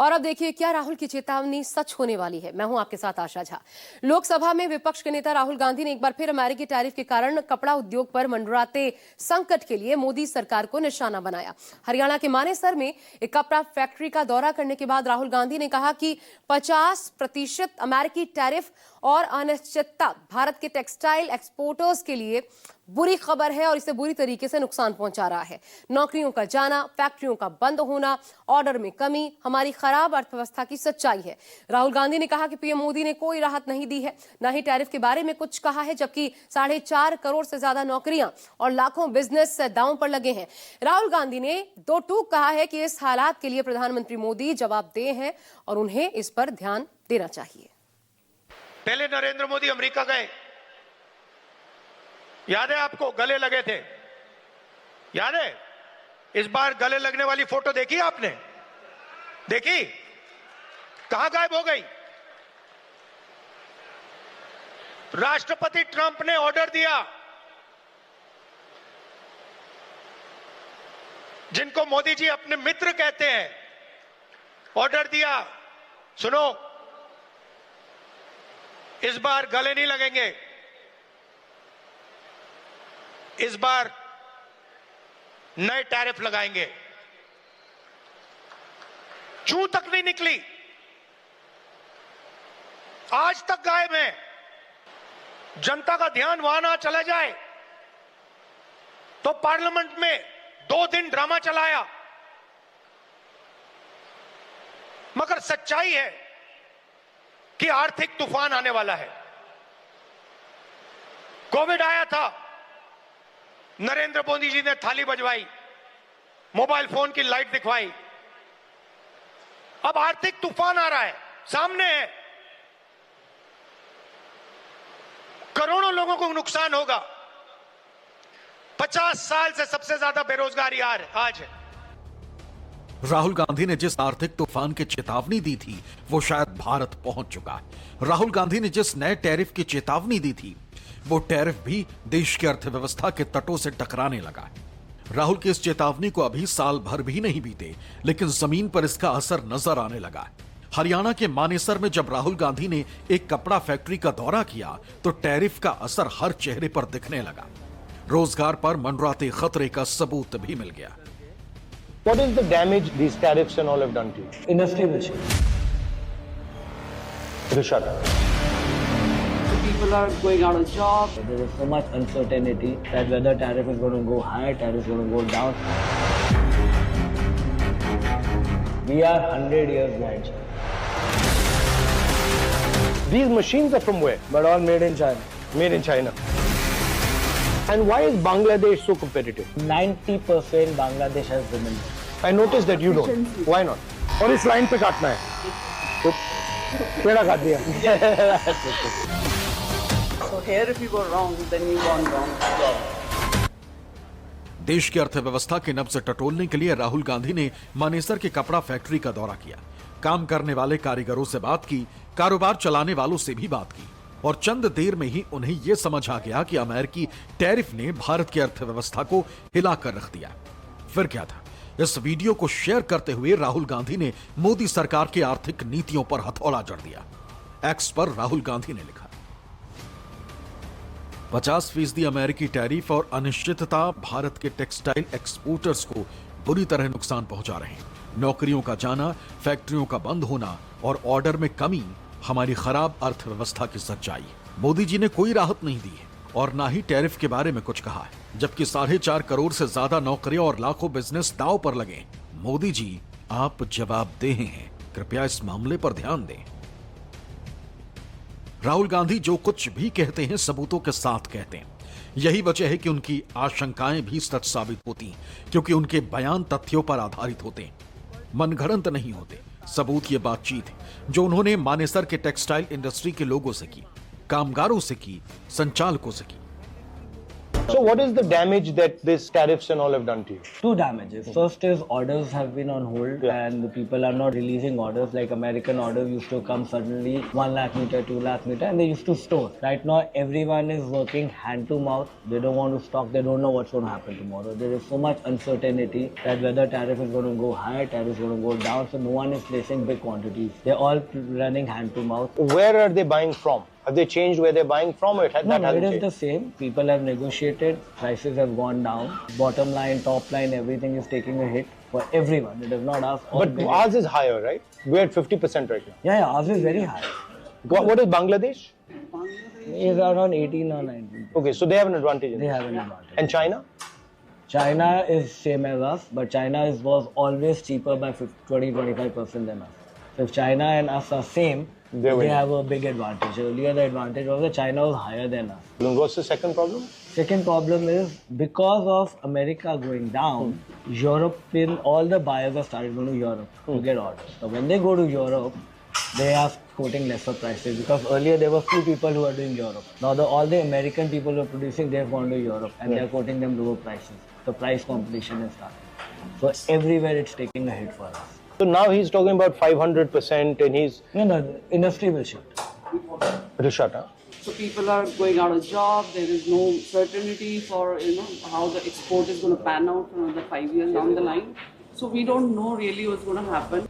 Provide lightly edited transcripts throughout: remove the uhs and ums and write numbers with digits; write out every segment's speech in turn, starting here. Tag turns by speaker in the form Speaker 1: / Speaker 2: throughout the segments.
Speaker 1: और अब देखिए क्या राहुल की चेतावनी सच होने वाली है। मैं हूं आपके साथ आशा झा। लोकसभा में विपक्ष के नेता राहुल गांधी ने एक बार फिर अमेरिकी टैरिफ के कारण कपड़ा उद्योग पर मंडराते संकट के लिए मोदी सरकार को निशाना बनाया। हरियाणा के मानेसर में एक कपड़ा फैक्ट्री का दौरा करने के बाद राहुल गांधी ने कहा कि 50% अमेरिकी टैरिफ और अनिश्चितता भारत के टेक्सटाइल एक्सपोर्टर्स के लिए बुरी खबर है और इसे बुरी तरीके से नुकसान पहुंचा रहा है। नौकरियों का जाना, फैक्ट्रियों का बंद होना, ऑर्डर में कमी हमारी खराब अर्थव्यवस्था की सच्चाई है। राहुल गांधी ने कहा कि पीएम मोदी ने कोई राहत नहीं दी है, न ही टैरिफ के बारे में कुछ कहा है, जबकि 4.5 करोड़ से ज्यादा नौकरियां और लाखों बिजनेस दांव पर लगे हैं। राहुल गांधी ने दो टूक कहा है कि इस हालात के लिए प्रधानमंत्री मोदी जवाबदेह हैं और उन्हें इस पर ध्यान देना चाहिए।
Speaker 2: पहले नरेंद्र मोदी अमेरिका गए, याद है आपको, गले लगे थे, याद है? इस बार गले लगने वाली फोटो देखी आपने? देखी? कहां गायब हो गई? राष्ट्रपति ट्रंप ने ऑर्डर दिया, जिनको मोदी जी अपने मित्र कहते हैं, ऑर्डर दिया, सुनो, इस बार गले नहीं लगेंगे, इस बार नए टैरिफ लगाएंगे। चूं तक नहीं निकली, आज तक गायब है। जनता का ध्यान वहां ना चला जाए तो पार्लियामेंट में 2 दिन ड्रामा चलाया, मगर सच्चाई है कि आर्थिक तूफान आने वाला है। कोविड आया था, नरेंद्र मोदी जी ने थाली बजवाई, मोबाइल फोन की लाइट दिखवाई। अब आर्थिक तूफान आ रहा है, सामने है, करोड़ों लोगों को नुकसान होगा। 50 साल से सबसे ज्यादा बेरोजगारी आज है।
Speaker 3: राहुल गांधी ने जिस आर्थिक तूफान की चेतावनी दी थी वो शायद भारत पहुंच चुका है। राहुल गांधी ने जिस नए टैरिफ की चेतावनी दी थी वो टैरिफ भी देश की अर्थव्यवस्था के तटों से टकराने लगा है। राहुल की इस चेतावनी को अभी साल भर भी नहीं बीते, लेकिन जमीन पर इसका असर नजर आने लगा है। हरियाणा के मानेसर में जब राहुल गांधी ने एक कपड़ा फैक्ट्री का दौरा किया तो टैरिफ का असर हर चेहरे पर दिखने लगा। रोजगार पर मंडराते खतरे का सबूत भी मिल गया।
Speaker 4: What is the damage these tariffs and all have done to you?
Speaker 5: Industry will change.
Speaker 4: Rishad.
Speaker 5: People are going out of job. There is so much uncertainty that whether tariff is going to go high, tariff is going to go down. We are 100 years behind.
Speaker 4: These machines are from where?
Speaker 5: But all made in China.
Speaker 4: Made in China. And why is Bangladesh so competitive?
Speaker 5: 90% Bangladesh has women.
Speaker 4: I noticed that you don't. Why not? और इस line पे काटना है, तो पेड़ा काट दिया।
Speaker 6: So here if you go wrong, then you gone wrong.
Speaker 3: देश की अर्थव्यवस्था के नब्ज टटोलने के लिए राहुल गांधी ने मानेसर के कपड़ा फैक्ट्री का दौरा किया, काम करने वाले कारीगरों से बात की, कारोबार चलाने वालों से भी बात की और चंद देर में ही उन्हें यह समझ आ गया कि अमेरिकी टैरिफ ने भारत की अर्थव्यवस्था को हिलाकर रख दिया। फिर क्या था? इस वीडियो को शेयर करते हुए राहुल गांधी ने मोदी सरकार की आर्थिक नीतियों पर हथौड़ा जड़ दिया। एक्स पर राहुल गांधी ने लिखा, 50% अमेरिकी टैरिफ और अनिश्चितता भारत के टेक्सटाइल एक्सपोर्टर्स को बुरी तरह नुकसान पहुंचा रहे हैं। नौकरियों का जाना, फैक्ट्रियों का बंद होना और ऑर्डर में कमी हमारी खराब अर्थव्यवस्था की सच्चाई। मोदी जी ने कोई राहत नहीं दी है और ना ही टैरिफ के बारे में कुछ कहा है, जबकि 4.5 करोड़ से ज्यादा नौकरियां और लाखों बिजनेस दांव पर लगे। मोदी जी, आप जवाबदेह हैं, कृपया इस मामले पर ध्यान दें। राहुल गांधी जो कुछ भी कहते हैं सबूतों के साथ कहते हैं। यही वजह है कि उनकी आशंकाएं भी सच साबित होती हैं, क्योंकि उनके बयान तथ्यों पर आधारित होते हैं, मनगढ़ंत नहीं होते। सबूत ये बातचीत है जो उन्होंने मानेसर के टेक्सटाइल इंडस्ट्री के लोगों से की, कामगारों से की, संचालकों से की।
Speaker 4: So what is the damage that this tariffs and all have done to you?
Speaker 5: Two damages. First is orders have been on hold and the people are not releasing orders. Like American orders used to come suddenly 1 lakh meter, 2 lakh meter, and they used to store. Right now everyone is working hand to mouth. They don't want to stock. They don't know what's going to happen tomorrow. There is so much uncertainty that whether tariff is going to go high, tariff is going to go down. So no one is placing big quantities. They're all running hand to mouth.
Speaker 4: Where are they buying from? Have they changed where they're buying from, or that
Speaker 5: No,
Speaker 4: hasn't
Speaker 5: it is
Speaker 4: changed?
Speaker 5: the same. People have negotiated, prices have gone down. Bottom line, top line, everything is taking a hit for everyone. It is not us. all
Speaker 4: But
Speaker 5: big.
Speaker 4: ours is higher, right? We're at 50% right now.
Speaker 5: Yeah, ours is very high.
Speaker 4: What is Bangladesh?
Speaker 5: It's around 18 or 19.
Speaker 4: Okay, so they have an advantage in
Speaker 5: They
Speaker 4: this.
Speaker 5: have an advantage.
Speaker 4: And China?
Speaker 5: China is same as us, but China was always cheaper by 20-25% than us. So if China and us are same,
Speaker 4: They win.
Speaker 5: they have a big advantage. Earlier the advantage was that China was higher than us.
Speaker 4: What's the second problem?
Speaker 5: Second problem is because of America going down, European, all the buyers have started going to Europe to get orders. So when they go to Europe, they are quoting lesser prices because earlier there were few people who are doing Europe. Now all the American people who are producing, they have gone to Europe and they are quoting them lower prices. The price competition is starting. So everywhere it's taking a hit for us.
Speaker 4: So now he's talking about 500% and he's
Speaker 5: No, the industry will shift.
Speaker 4: it'll shut up.
Speaker 6: So people are going out of job. There is no certainty for how the export is going to pan out for another 5 years down the line. So we don't know really what's going to happen.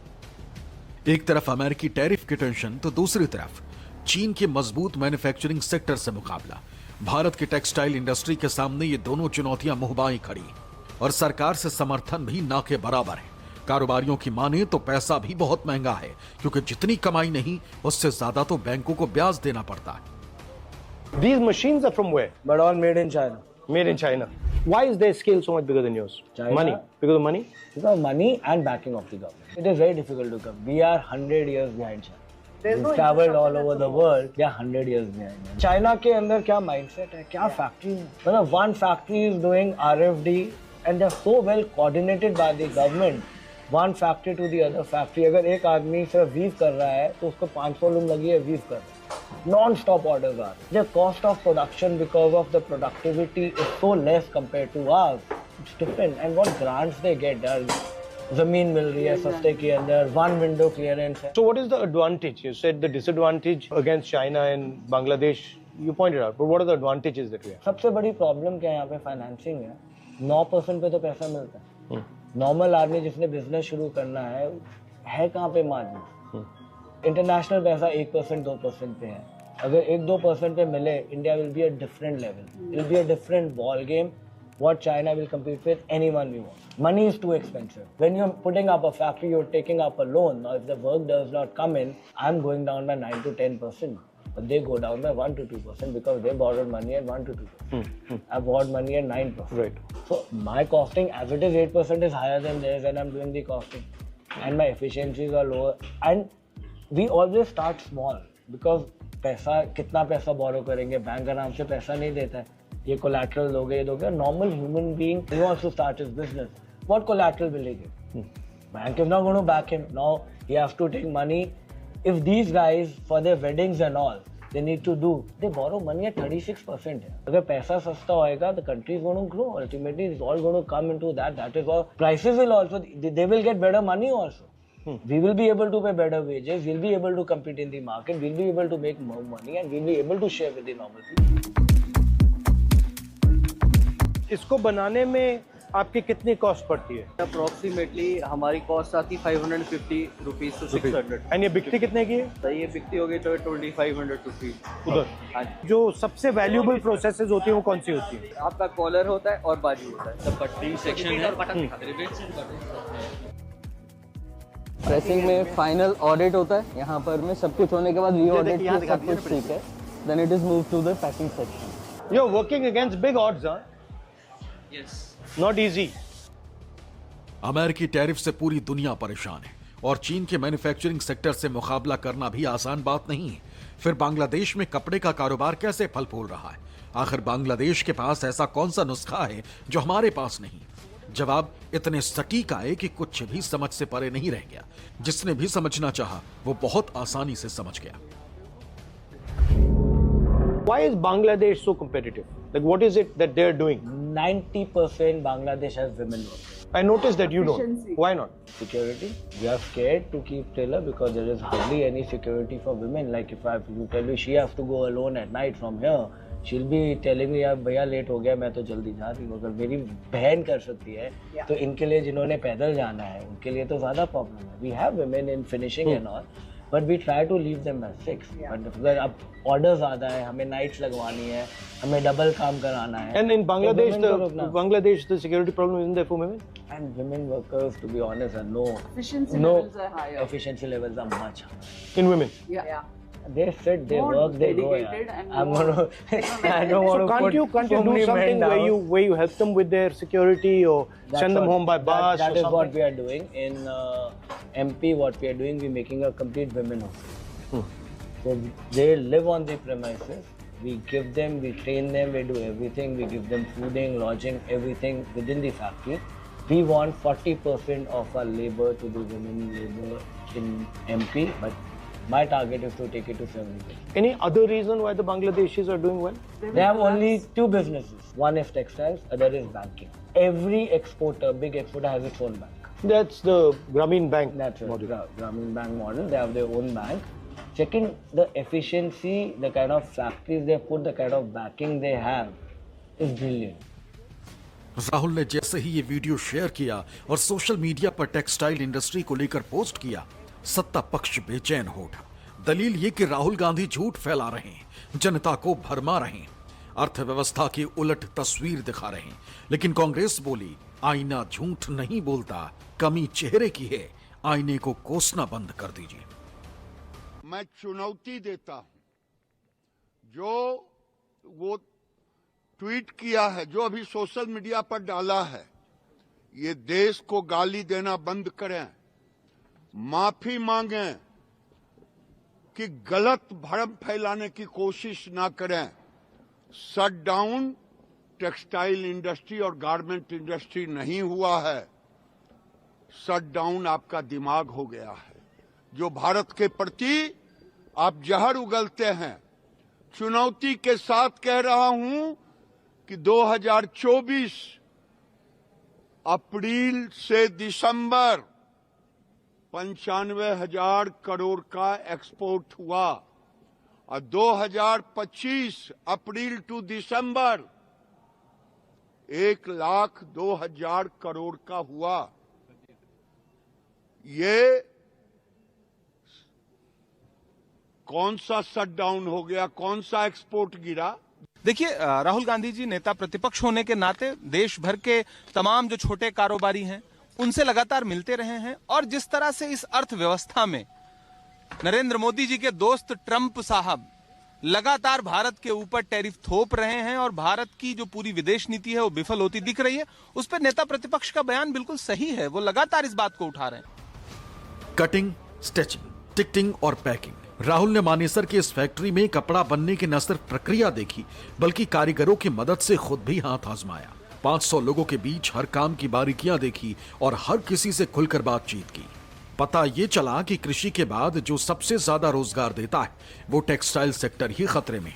Speaker 3: एक तरफ अमेरिकी tariff की tension तो दूसरी तरफ चीन के मजबूत मैन्युफैक्चरिंग सेक्टर से मुकाबला। भारत की टेक्सटाइल इंडस्ट्री के सामने ये दोनों चुनौतियां मुहबाई खड़ी और सरकार से समर्थन भी ना के बराबर है। कारोबारियों की माने तो पैसा भी बहुत महंगा है क्योंकि जितनी कमाई नहीं उससे ज्यादा तो बैंकों को ब्याज देना पड़ता है।
Speaker 4: These machines are from where?
Speaker 5: But all made in China.
Speaker 4: Made in China. Why is their scale so much bigger than yours?
Speaker 5: China.
Speaker 4: Money. Because of money?
Speaker 5: Because money and backing of the government. It is very difficult to come. We are 100 years behind China. We've traveled all over the world. They are 100 years behind. China के अंदर क्या mindset है, क्या factory है? मतलब one factory is doing RFD and they are so well coordinated by the government. One factory to the other factory. अगर एक आदमी सिर्फ weave कर रहा है तो उसको 500 लूम लगी है weave कर रहा है. Non-stop orders are. The cost of production because of the productivity is so less compared to ours. It's different. And what grants they get? जमीन मिल रही है सस्ते के अंदर, one window clearance है.
Speaker 4: So what is the advantage? You said the disadvantage against China and Bangladesh. You pointed out. But what are the advantages that we have?
Speaker 5: सबसे बड़ी problem क्या है यहाँ पे फाइनेंसिंग है. 9% पे तो पैसा मिलता है. नॉर्मल आदमी जिसने बिजनेस शुरू करना है कहाँ पे मार्जिन. इंटरनेशनल पैसा 1% 2% पे है. अगर 1-2% पे मिले, India will be a different level. It will be a different ball game. What China will compete with, anyone we want. Money is too expensive. When you're putting up a factory, you're taking up a loan. Now, if the work does not come in, I'm going down by 9 to 10%. But they go down by 1 to 2% because they borrowed money at 1 to 2%. I borrowed money at 9%.
Speaker 4: Right.
Speaker 5: So my costing, as it is 8% is higher than theirs, and I'm doing the costing. And my efficiencies are lower. And we always start small because पैसा कितना पैसा borrow करेंगे, bank आराम से पैसा नहीं देता है. ये collateral दोगे, ये दोगे. Normal human being who wants to start his business, what collateral will he give? Bank is not going to back him. Now he has to take money. If these guys for their weddings and all, they need to do, they borrow money at 36%. अगर पैसा सस्ता होएगा, the country is going to grow. Ultimately, it's all going to come into that. That is all. Prices will also, they will get better money also. We will be able to pay better wages. We'll be able to compete in the market. We'll be able to make more money, and we'll be able to share with the normal people.
Speaker 4: इसको बनाने में आपकी कितनी cost पड़ती है?
Speaker 6: Approximately हमारी cost आती 550 rupees to 600.
Speaker 4: And ये बिकती कितने की है?
Speaker 6: तो ये बिकती होगी तो 2500 रुपीज
Speaker 4: उधर
Speaker 6: हाँ जी.
Speaker 4: जो सबसे वैल्यूएबल प्रोसेसेस होती है वो कौन सी होती है?
Speaker 6: आपका कॉलर होता है और बाजू होता है. सब पट्टी सेक्शन है. प्रेसिंग में फाइनल ऑडिट होता है. यहाँ पर में सब कुछ होने के बाद री ऑडिट के सब कुछ ठीक है. Then it is move to the packing section.
Speaker 4: You are working against big odds.
Speaker 6: Yes.
Speaker 4: Not easy.
Speaker 3: अमेरिकी टैरिफ से पूरी दुनिया परेशान है और चीन के मैन्युफैक्चरिंग सेक्टर से मुकाबला करना भी आसान बात नहीं है. फिर बांग्लादेश में कपड़े का कारोबार कैसे फल फूल रहा है? आखिर बांग्लादेश के पास ऐसा कौन सा नुस्खा है जो हमारे पास नहीं? जवाब इतने सटीक आए कि कुछ भी समझ से परे नहीं रह गया. जिसने भी समझना चाहा वो बहुत आसानी से समझ गया.
Speaker 4: Why is Bangladesh so competitive? Like, what is it that they're doing?
Speaker 5: 90% Bangladesh has women workers.
Speaker 4: I noticed that you don't.
Speaker 6: Efficiency.
Speaker 4: Why not?
Speaker 5: Security. We are scared to keep Taylor because there is hardly any security for women. Like if I tell you she has to go alone at night from here, she'll be telling me यार भैया late हो गया मैं तो जल्दी जा रही हूँ. अगर मेरी बहन कर सकती है तो इनके लिए जिन्होंने पैदल जाना है उनके लिए तो ज़्यादा प्रॉब्लम है. We have women in finishing and all, but we try to leave them at 6. But अगर अब ऑर्डर ज़्यादा है, हमें नाइट्स लगवानी है, हमें डबल काम कराना है.
Speaker 4: And in Bangladesh, the security problem isn't there for women?
Speaker 5: And women workers, to be honest, are
Speaker 6: Efficiency levels are higher.
Speaker 5: efficiency levels are much higher.
Speaker 4: In women?
Speaker 6: Yeah.
Speaker 5: They sit, they
Speaker 6: More
Speaker 5: work, they go.
Speaker 6: dedicated
Speaker 5: Yeah.
Speaker 6: and
Speaker 5: I'm
Speaker 6: more
Speaker 5: gonna. I don't want
Speaker 4: So
Speaker 5: to
Speaker 4: can't you
Speaker 5: so
Speaker 4: do
Speaker 5: many
Speaker 4: something
Speaker 5: men
Speaker 4: where you help them with their security or send them home by bus
Speaker 5: That
Speaker 4: or
Speaker 5: is
Speaker 4: something?
Speaker 5: what we are doing in MP. What we are doing, we're making a complete women hostel. So they live on the premises. We give them, we train them, we do everything. We give them fooding, lodging, everything within the factory. We want 40% of our labor to be women labor in MP, but my target is to take it to 70%.
Speaker 4: Any other reason why the Bangladeshis are doing well?
Speaker 5: They have only two businesses. One is textiles, other is banking. Every exporter, big exporter, has its own bank.
Speaker 4: That's the Grameen Bank
Speaker 5: That's right.
Speaker 4: model.
Speaker 5: Grameen Bank model. They have their own bank. Second, the efficiency, the kind of factories they put, the kind of backing they have is brilliant.
Speaker 3: Rahul ने जैसे ही ये video share किया और social media पर textile industry को लेकर post किया, सत्ता पक्ष बेचैन हो उठा. दलील ये कि राहुल गांधी झूठ फैला रहे हैं, जनता को भरमा रहे हैं, अर्थव्यवस्था की उलट तस्वीर दिखा रहे हैं. लेकिन कांग्रेस बोली, आईना झूठ नहीं बोलता, कमी चेहरे की है, आईने को कोसना बंद कर दीजिए.
Speaker 7: मैं चुनौती देता हूं, जो वो ट्वीट किया है, जो अभी सोशल मीडिया पर डाला है, ये देश को गाली देना बंद करें, माफी मांगें कि गलत भ्रम फैलाने की कोशिश ना करें. शट डाउन टेक्सटाइल इंडस्ट्री और गारमेंट इंडस्ट्री नहीं हुआ है, शट डाउन आपका दिमाग हो गया है. जो भारत के प्रति आप जहर उगलते हैं, चुनौती के साथ कह रहा हूं कि 2024 अप्रैल से दिसंबर 95,000 करोड़ का एक्सपोर्ट हुआ और 2025 अप्रैल टू दिसंबर 1,02,000 करोड़ का हुआ. ये कौन सा शटडाउन हो गया, कौन सा एक्सपोर्ट गिरा?
Speaker 8: देखिए, राहुल गांधी जी नेता प्रतिपक्ष होने के नाते देश भर के तमाम जो छोटे कारोबारी हैं उनसे लगातार मिलते रहे हैं और जिस तरह से इस अर्थव्यवस्था में नरेंद्र मोदी जी के दोस्त ट्रंप साहब लगातार भारत के ऊपर टैरिफ थोप रहे हैं और भारत की जो पूरी विदेश नीति है वो विफल होती दिख रही है, उस पर नेता प्रतिपक्ष का बयान बिल्कुल सही है. वो लगातार इस बात को उठा रहे हैं.
Speaker 3: कटिंग, स्टिचिंग, टिकटिंग और पैकिंग. राहुल ने मानेसर की इस फैक्ट्री में कपड़ा बनने की न सिर्फ प्रक्रिया देखी, बल्कि कारीगरों की मदद से खुद भी हाथ आजमाया. 500 लोगों के बीच हर काम की बारीकियां देखी और हर किसी से खुलकर बातचीत की. पता ये चला कि कृषि के बाद जो सबसे ज्यादा रोजगार देता है वो टेक्सटाइल सेक्टर ही खतरे में.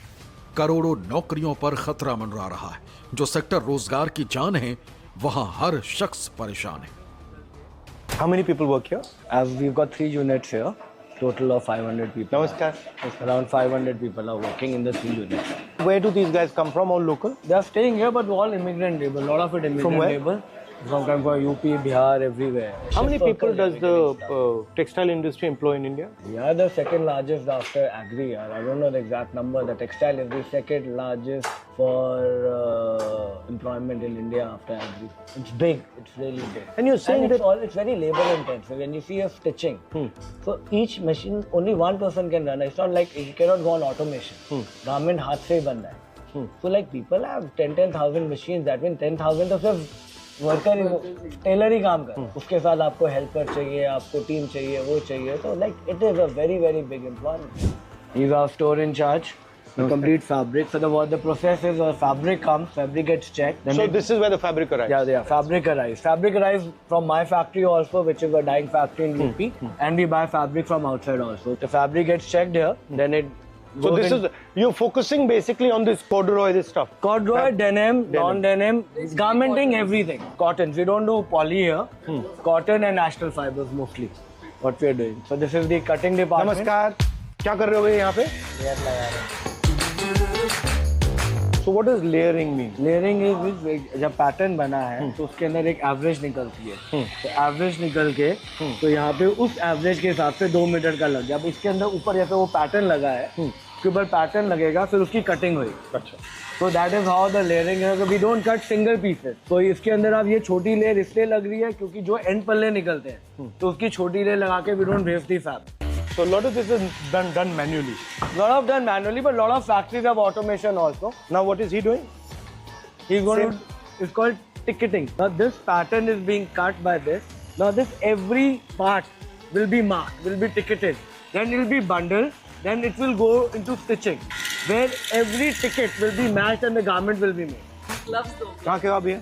Speaker 3: करोड़ों नौकरियों पर खतरा मंडरा रहा है. जो सेक्टर रोजगार की जान है, वहां हर शख्स परेशान है.
Speaker 4: How many people work here?
Speaker 5: As we've got 3 units here, total of 500 people.
Speaker 4: Namaskar.
Speaker 5: Around 500 people are working in the 3 units.
Speaker 4: Where do these guys come from? All local?
Speaker 5: They are staying here, but all immigrant labor. A lot of it immigrant
Speaker 4: From where?
Speaker 5: labor. From UP, Bihar, everywhere.
Speaker 4: How many
Speaker 5: Shift
Speaker 4: people
Speaker 5: workers,
Speaker 4: does
Speaker 5: everything
Speaker 4: the
Speaker 5: is
Speaker 4: textile industry employ in India?
Speaker 5: done. We are the second largest after agri. I don't know the exact number. The textile is the second largest for employment in India after agri. It's big. It's really big.
Speaker 4: And you're saying that
Speaker 5: it's very labor intensive. When you see a stitching, so each machine only one person can run. It's not like you cannot go on automation. Garment हाथ से ही बन रहा है. So like people have 10,000 machines. That means 10,000 तो सिर्फ worker Taylor ही काम कर. उसके साथ आपको हेल्पर चाहिए, आपको टीम चाहिए, वो चाहिए. तो like it is a very very big employment. He's our store in charge. The complete fabric. So what the process is, fabric comes, fabric gets checked. Then
Speaker 4: so this is where the fabric arrives.
Speaker 5: Yeah, fabric arrives. Fabric arrives from my factory also, which is a dyeing factory in UP, and we buy fabric from outside also. The fabric gets checked here, then it
Speaker 4: So this is, you're focusing basically on this corduroy, this stuff.
Speaker 5: corduroy, denim, non-denim, garmenting, everything. Cottons. We don't do poly here. Cotton and natural fibers mostly. What we are doing. So this is the cutting department.
Speaker 4: नमस्कार, क्या कर रहे हो यहाँ पे?
Speaker 5: Layer लगा रहे हैं.
Speaker 4: So what does layering mean?
Speaker 5: Layering is जब पैटर्न बना है तो उसके अंदर एक एवरेज निकलती है. तो एवरेज निकल के तो यहाँ पे उस एवरेज के हिसाब से 2 मीटर का लग गया. अब इसके अंदर ऊपर जैसे वो पैटर्न लगा है उसके ऊपर पैटर्न लगेगा फिर उसकी कटिंग होगी.
Speaker 4: अच्छा.
Speaker 5: तो that is how the layering है. We don't cut single pieces. तो इसके अंदर अब ये छोटी लेयर इसलिए लग रही है क्योंकि जो एंड पल्ले निकलते हैं तो उसकी छोटी लेयर लगा के we don't waste the fabric.
Speaker 4: So a lot of this is done manually.
Speaker 5: Lot of done manually, but lot of factories have automation also.
Speaker 4: Now what is he doing?
Speaker 5: He's going to, it's called ticketing. Now this pattern is being cut by this. Now this every part will be marked, will be ticketed. Then it will be bundled. Then it will go into stitching, where every ticket will be matched and the garment will be made.
Speaker 6: Gloves though.
Speaker 4: कहाँ के आप ये?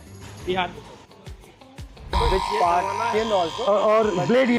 Speaker 5: Which part? Skin also.
Speaker 4: और blade